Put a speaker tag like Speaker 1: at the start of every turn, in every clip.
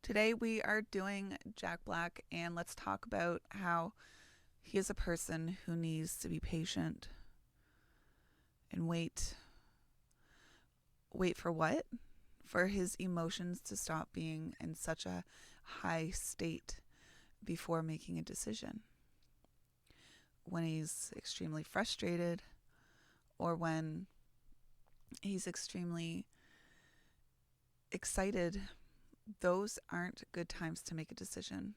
Speaker 1: Today we are doing Jack Black, and let's talk about how he is a person who needs to be patient and wait. Wait for what? For his emotions to stop being in such a high state before making a decision. When he's extremely frustrated, or when he's extremely excited, those aren't good times to make a decision.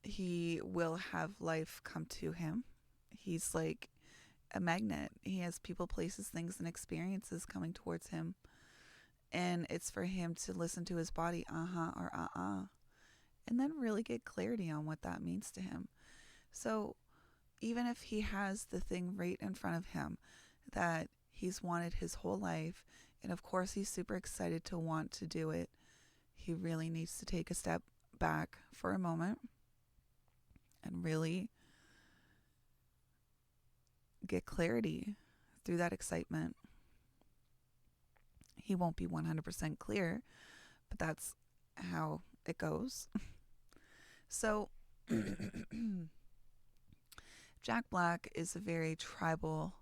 Speaker 1: He will have life come to him. He's like a magnet. He has people, places, things, and experiences coming towards him. And it's for him to listen to his body, or and then really get clarity on what that means to him. So even if he has the thing right in front of him that he's wanted his whole life, and of course he's super excited to want to do it, he really needs to take a step back for a moment and really get clarity through that excitement. He won't be 100% clear, but that's how it goes. So Jack Black is a very tribal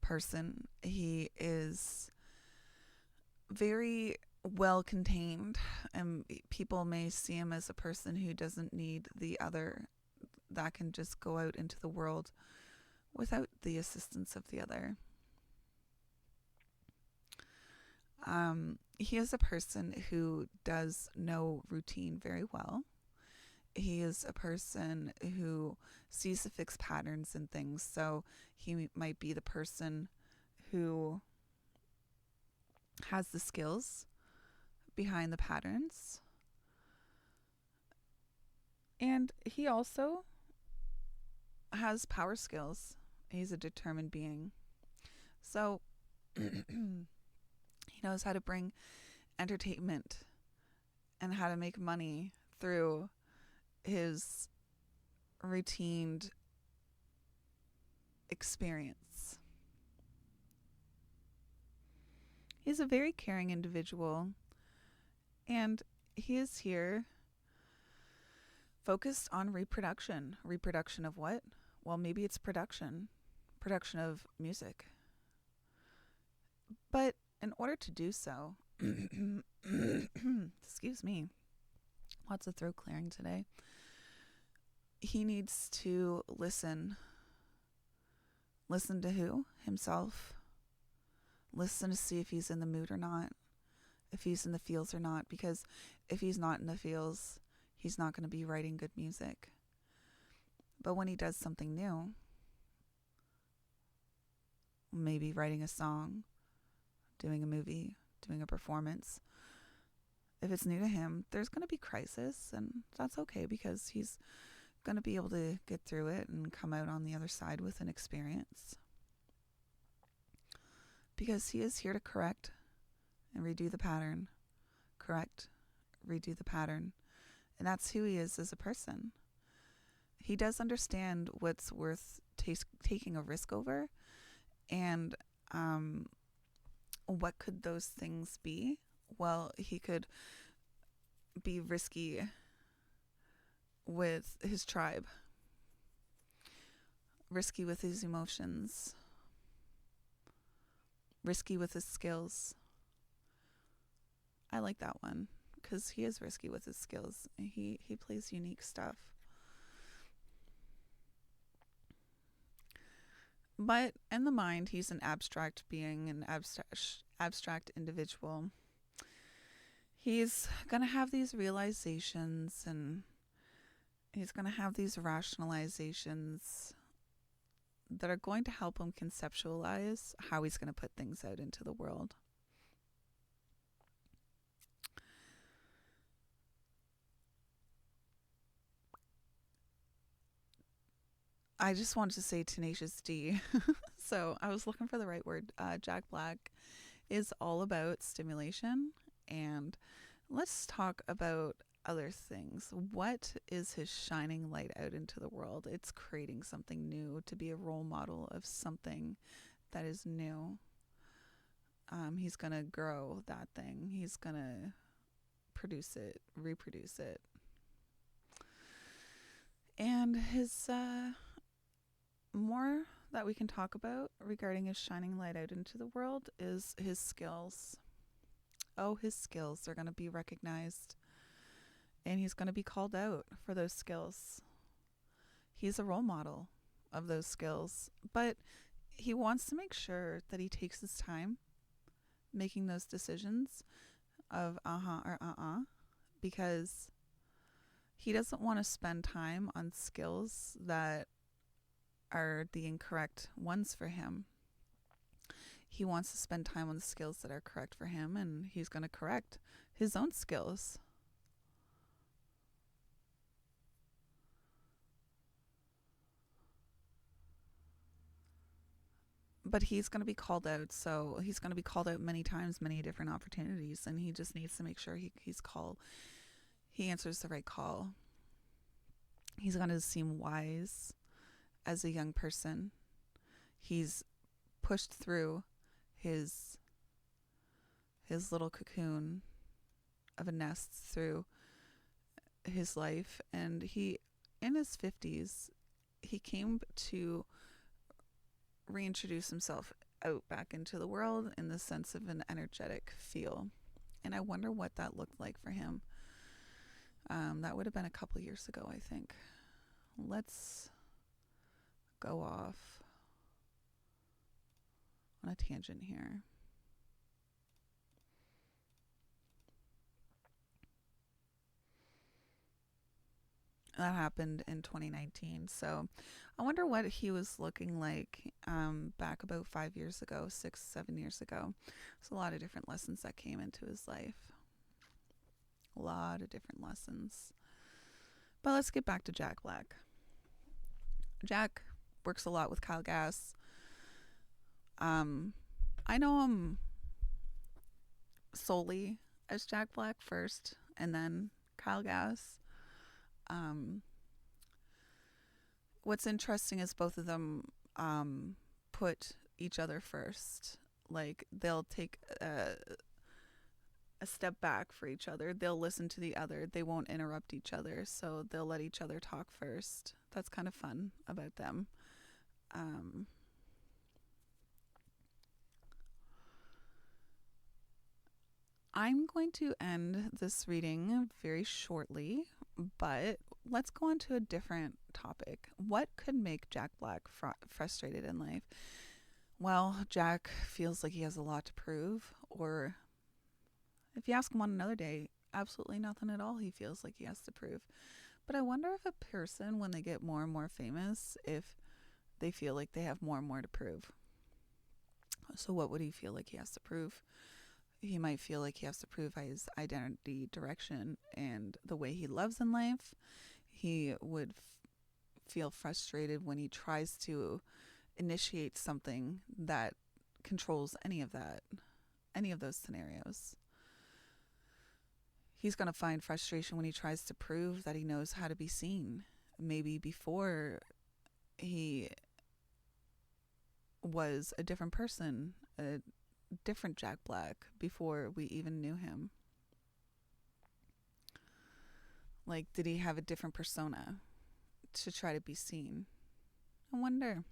Speaker 1: person. He is very well contained, and people may see him as a person who doesn't need the other, that can just go out into the world without the assistance of the other. He is a person who does know routine very well. He is a person who sees the fixed patterns in things. So he might be the person who has the skills behind the patterns. And he also has power skills. He's a determined being. So he knows how to bring entertainment and how to make money through his routined experience. He's a very caring individual, and he is here focused on reproduction. Reproduction of what? Well, maybe it's production of music. But in order to do so, excuse me, lots of throat clearing today, he needs to listen. Listen to who? Himself. Listen to see if he's in the mood or not, if he's in the feels or not, because if he's not in the feels, he's not going to be writing good music. But when he does something new, maybe writing a song, doing a movie, doing a performance, if it's new to him, there's going to be crisis, and that's okay, because he's going to be able to get through it and come out on the other side with an experience. Because he is here to correct and redo the pattern. Correct, redo the pattern. And that's who he is as a person. He does understand what's worth taking a risk over, and what could those things be? Well, he could be risky with his tribe, risky with his emotions, risky with his skills. I like that one, because he is risky with his skills. He plays unique stuff. But in the mind, he's an abstract being, an abstract individual. He's going to have these realizations, and he's going to have these rationalizations that are going to help him conceptualize how he's going to put things out into the world. I just wanted to say Tenacious D. So I was looking for the right word. Jack Black is all about stimulation, and let's talk about other things. What is his shining light out into the world? It's creating something new, to be a role model of something that is new. He's going to grow that thing. He's going to produce it, reproduce it. And his more that we can talk about regarding his shining light out into the world is his skills. Oh, his skills are going to be recognized, and he's going to be called out for those skills. He's a role model of those skills, but he wants to make sure that he takes his time making those decisions of or because he doesn't want to spend time on skills that are the incorrect ones for him. He wants to spend time on the skills that are correct for him, and he's going to correct his own skills. But he's going to be called out, so he's going to be called out many times, many different opportunities, and he just needs to make sure he answers the right call. He's going to seem wise as a young person. He's pushed through his little cocoon of a nest through his life, and he, in his 50s, he came to reintroduce himself out back into the world in the sense of an energetic feel. And I wonder what that looked like for him. That would have been a couple years ago, I think. Let's go off on a tangent here. That happened in 2019. So I wonder what he was looking like back about 5 years ago, 6, 7 years ago. There's a lot of different lessons that came into his life. A lot of different lessons. But let's get back to Jack Black. Jack works a lot with Kyle Gass. I know him solely as Jack Black first, and then Kyle Gass. What's interesting is both of them put each other first. Like, they'll take a step back for each other. They'll listen to the other. They won't interrupt each other, so they'll let each other talk first. That's kind of fun about them. I'm going to end this reading very shortly, but let's go on to a different topic. What could make Jack Black frustrated in life? Well, Jack feels like he has a lot to prove, or if you ask him on another day, absolutely nothing at all he feels like he has to prove. But I wonder if a person, when they get more and more famous, if they feel like they have more and more to prove. So what would he feel like he has to prove? He might feel like he has to prove his identity, direction, and the way he loves in life. He would feel frustrated when he tries to initiate something that controls any of those scenarios. He's going to find frustration when he tries to prove that he knows how to be seen. Maybe before he was a different person, a different Jack Black, before we even knew him. Like, did he have a different persona to try to be seen? I wonder.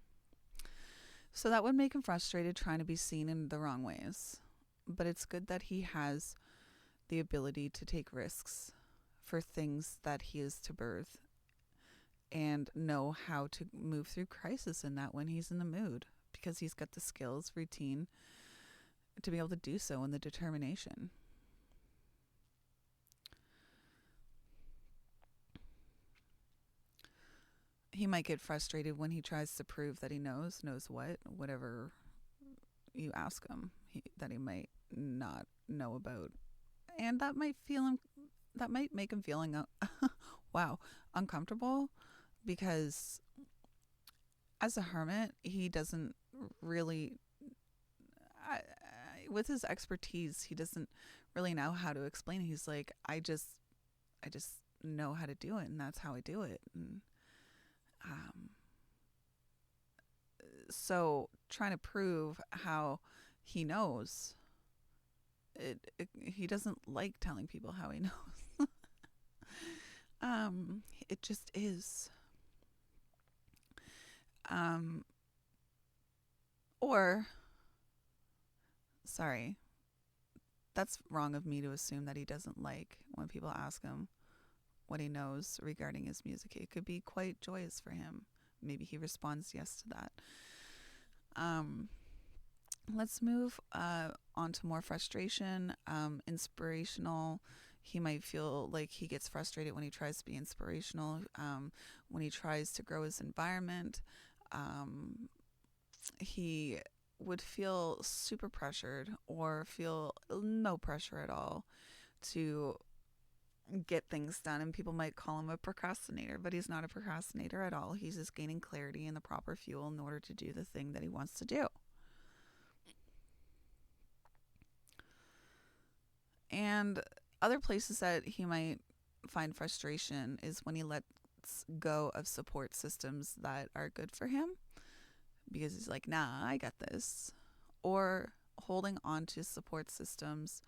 Speaker 1: So that would make him frustrated, trying to be seen in the wrong ways. But it's good that he has the ability to take risks for things that he is to birth, and know how to move through crisis in that when he's in the mood, because he's got the skills, routine to be able to do so, and the determination. He might get frustrated when he tries to prove that he knows whatever you ask him, that he might not know about. And that might make him feeling uncomfortable, because as a hermit, he doesn't really, with his expertise, he doesn't really know how to explain it. He's like, I just know how to do it, and that's how I do it. And so trying to prove how he knows he doesn't like telling people how he knows. It just is. Um, or, sorry, that's wrong of me to assume that he doesn't like when people ask him what he knows regarding his music. It could be quite joyous for him. Maybe he responds yes to that. Um, let's move on to more frustration. Inspirational. He might feel like he gets frustrated when he tries to be inspirational, when he tries to grow his environment. Um, he would feel super pressured or feel no pressure at all to get things done. And people might call him a procrastinator, but he's not a procrastinator at all. He's just gaining clarity and the proper fuel in order to do the thing that he wants to do. And other places that he might find frustration is when he lets go of support systems that are good for him, because he's like, nah, I got this. Or holding on to support systems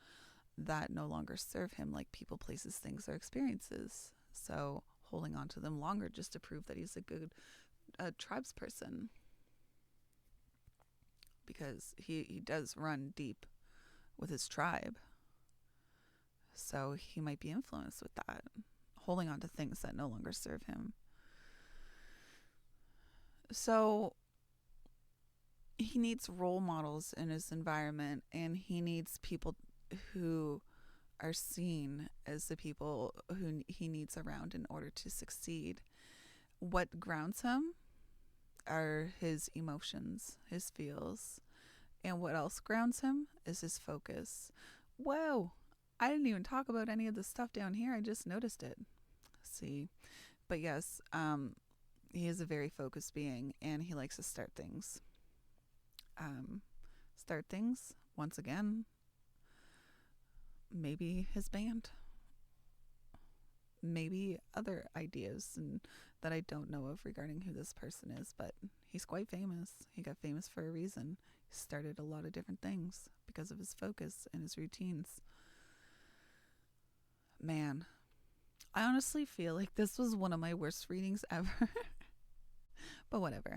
Speaker 1: that no longer serve him, like people, places, things, or experiences. So holding on to them longer just to prove that he's a good tribes person, because he does run deep with his tribe. So he might be influenced with that, holding on to things that no longer serve him. So he needs role models in his environment, and he needs people who are seen as the people who he needs around in order to succeed. What grounds him are his emotions, his feels. And what else grounds him is his focus. Whoa, I didn't even talk about any of the stuff down here. I just noticed it. See? But yes, he is a very focused being, and he likes to start things. Start things, once again, maybe his band, maybe other ideas and that I don't know of regarding who this person is, but he's quite famous. He got famous for a reason. He started a lot of different things because of his focus and his routines. Man, I honestly feel like this was one of my worst readings ever. But whatever.